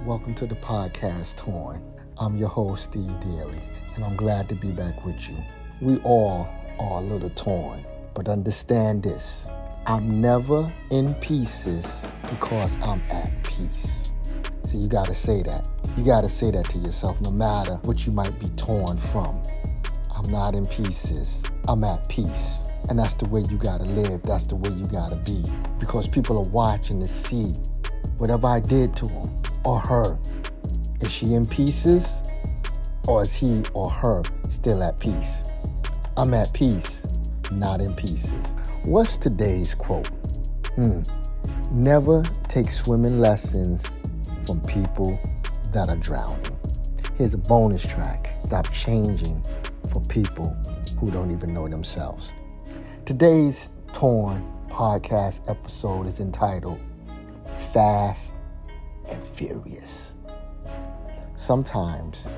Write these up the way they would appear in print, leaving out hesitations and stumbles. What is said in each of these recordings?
Welcome to the podcast, Torn. I'm your host, Steve Daly, and I'm glad to be back with you. We all are a little torn, but understand this. I'm never in pieces because I'm at peace. So you gotta say that. You gotta say that to yourself, no matter what you might be torn from. I'm not in pieces. I'm at peace. And that's the way you gotta live. That's the way you gotta be. Because people are watching to see whatever I did to him or her. Is she in pieces? Or is he or her still at peace? I'm at peace, not in pieces. What's today's quote? Never take swimming lessons from people that are drowning. Here's a bonus track. Stop changing for people who don't even know themselves. Today's Torn podcast episode is entitled Fast and Furious. Sometimes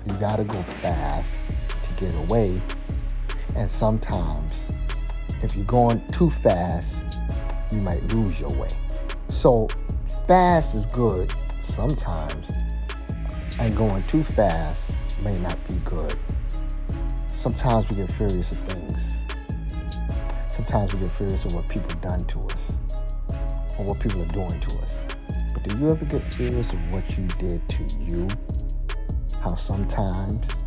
you gotta go fast to get away, and sometimes if you're going too fast, you might lose your way. So fast is good sometimes, and going too fast may not be good. Sometimes we get furious of things. Sometimes we get furious of what people done to us or what people are doing to us. But do you ever get furious of what you did to you? How sometimes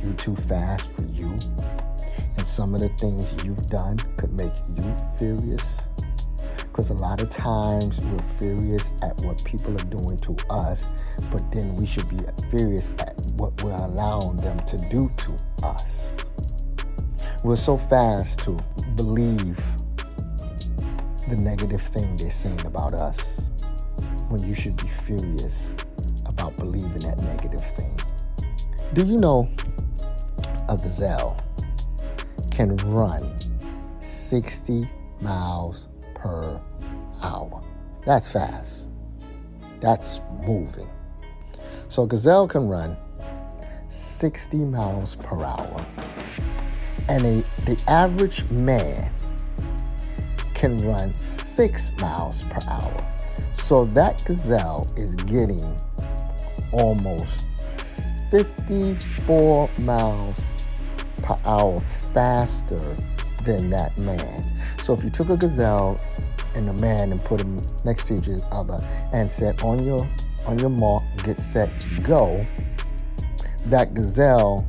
you too fast for you, and some of the things you've done could make you furious? Because a lot of times we're furious at what people are doing to us, but then we should be furious at what we're allowing them to do to us. We're so fast to believe the negative thing they're saying about us, when you should be furious about believing that negative thing. Do you know a gazelle can run 60 miles per hour? That's fast. That's moving. So a gazelle can run 60 miles per hour. And the average man can run 6 miles per hour. So that gazelle is getting almost 54 miles per hour faster than that man. So if you took a gazelle and a man and put them next to each other and said, on your mark, get set, go, that gazelle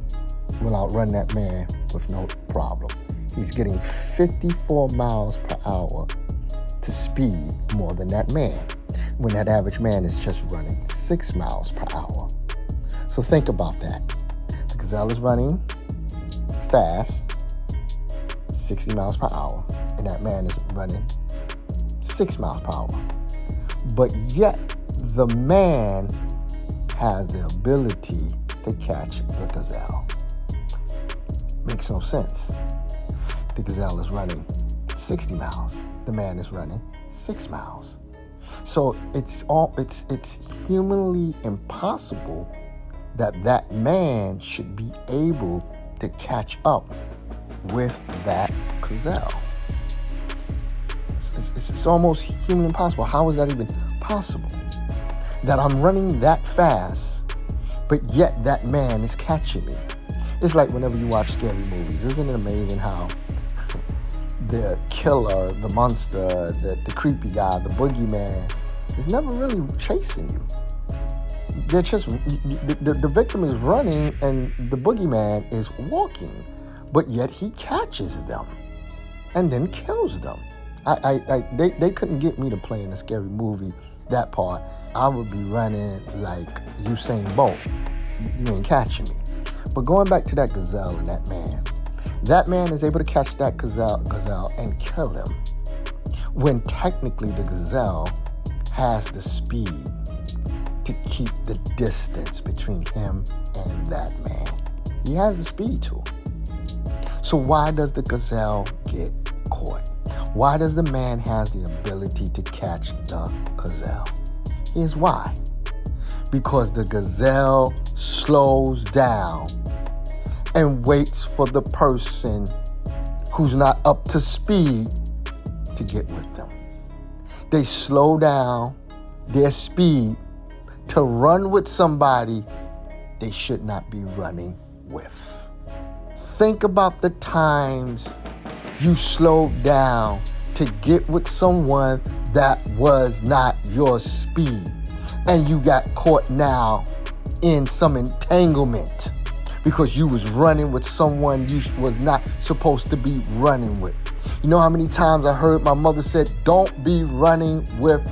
will outrun that man with no problem. He's getting 54 miles per hour to speed more than that man, when that average man is just running 6 miles per hour. So think about that. The gazelle is running fast, 60 miles per hour, and that man is running 6 miles per hour. But yet, the man has the ability to catch the gazelle. Makes no sense. The gazelle is running 60 miles. The man is running 6 miles. So it's humanly impossible that man should be able to catch up with that gazelle. It's almost humanly impossible. How is that even possible? That I'm running that fast, but yet that man is catching me. It's like whenever you watch scary movies. Isn't it amazing how the killer, the monster, the creepy guy, the boogeyman is never really chasing you? They're just, the victim is running and the boogeyman is walking, but yet he catches them and then kills them. They couldn't get me to play in a scary movie that part. I would be running like Usain Bolt. You ain't catching me. But going back to that gazelle and that man is able to catch that gazelle and kill him, when technically the gazelle has the speed to keep the distance between him and that man. He has the speed to him. So why does the gazelle get caught? Why does the man have the ability to catch the gazelle? Here's why. Because the gazelle slows down and waits for the person who's not up to speed to get with them. They slow down their speed to run with somebody they should not be running with. Think about the times you slowed down to get with someone that was not your speed, and you got caught now in some entanglement because you was running with someone you was not supposed to be running with. You know how many times I heard my mother said, don't be running with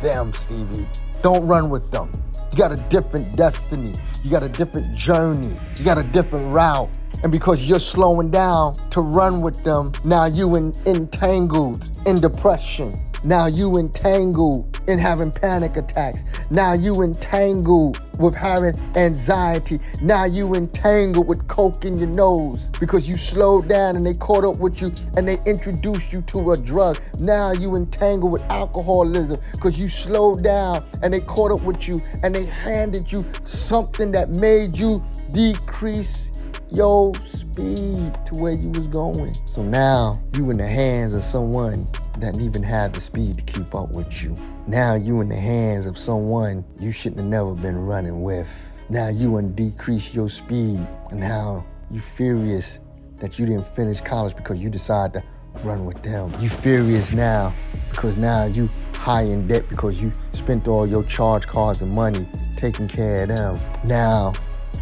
them, Stevie. Don't run with them. You got a different destiny. You got a different journey. You got a different route. And because you're slowing down to run with them, now you entangled in depression. Now you entangled in having panic attacks. Now you entangled with having anxiety. Now you entangled with coke in your nose because you slowed down and they caught up with you and they introduced you to a drug. Now you entangled with alcoholism because you slowed down and they caught up with you and they handed you something that made you decrease your speed to where you was going. So now you in the hands of someone that didn't even have the speed to keep up with you. Now you in the hands of someone you shouldn't have never been running with. Now you want to decrease your speed, and now you furious that you didn't finish college because you decided to run with them. You furious now because now you high in debt because you spent all your charge cards and money taking care of them. Now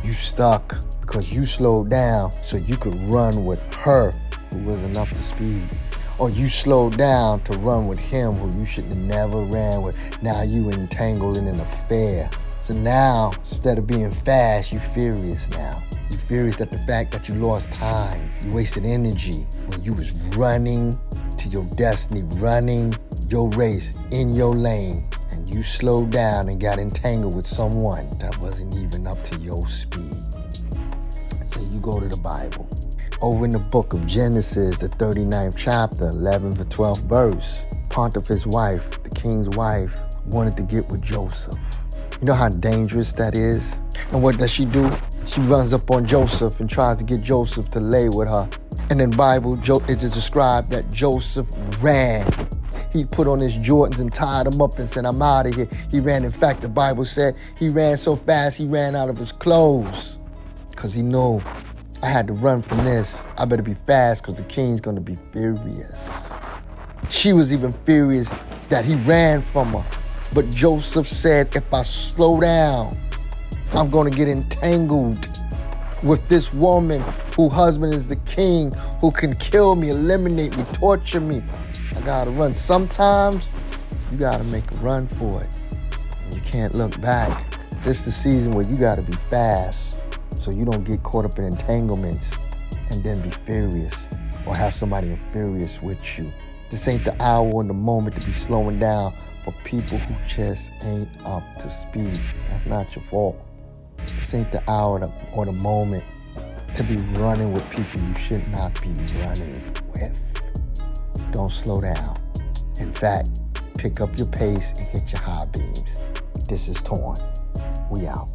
you stuck because you slowed down so you could run with her who wasn't up to speed. Or you slowed down to run with him who you should have never ran with. Now you entangled in an affair. So now, instead of being fast, you furious now. You furious at the fact that you lost time. You wasted energy when you was running to your destiny, running your race in your lane. And you slowed down and got entangled with someone that wasn't even up to your speed. So you go to the Bible. Over in the book of Genesis, the 39th chapter, 11th to 12th verse, Potiphar's wife, the king's wife, wanted to get with Joseph. You know how dangerous that is? And what does she do? She runs up on Joseph and tries to get Joseph to lay with her. And in the Bible, it is described that Joseph ran. He put on his Jordans and tied them up and said, I'm out of here. He ran. In fact, the Bible said he ran so fast he ran out of his clothes because he knew, I had to run from this. I better be fast because the king's going to be furious. She was even furious that he ran from her. But Joseph said, if I slow down, I'm going to get entangled with this woman whose husband is the king, who can kill me, eliminate me, torture me. I got to run. Sometimes you got to make a run for it. And you can't look back. This is the season where you got to be fast, so you don't get caught up in entanglements and then be furious or have somebody furious with you. This ain't the hour or the moment to be slowing down for people who just ain't up to speed. That's not your fault. This ain't the hour or the moment to be running with people you should not be running with. Don't slow down. In fact, pick up your pace and hit your high beams. This is Torn. We out.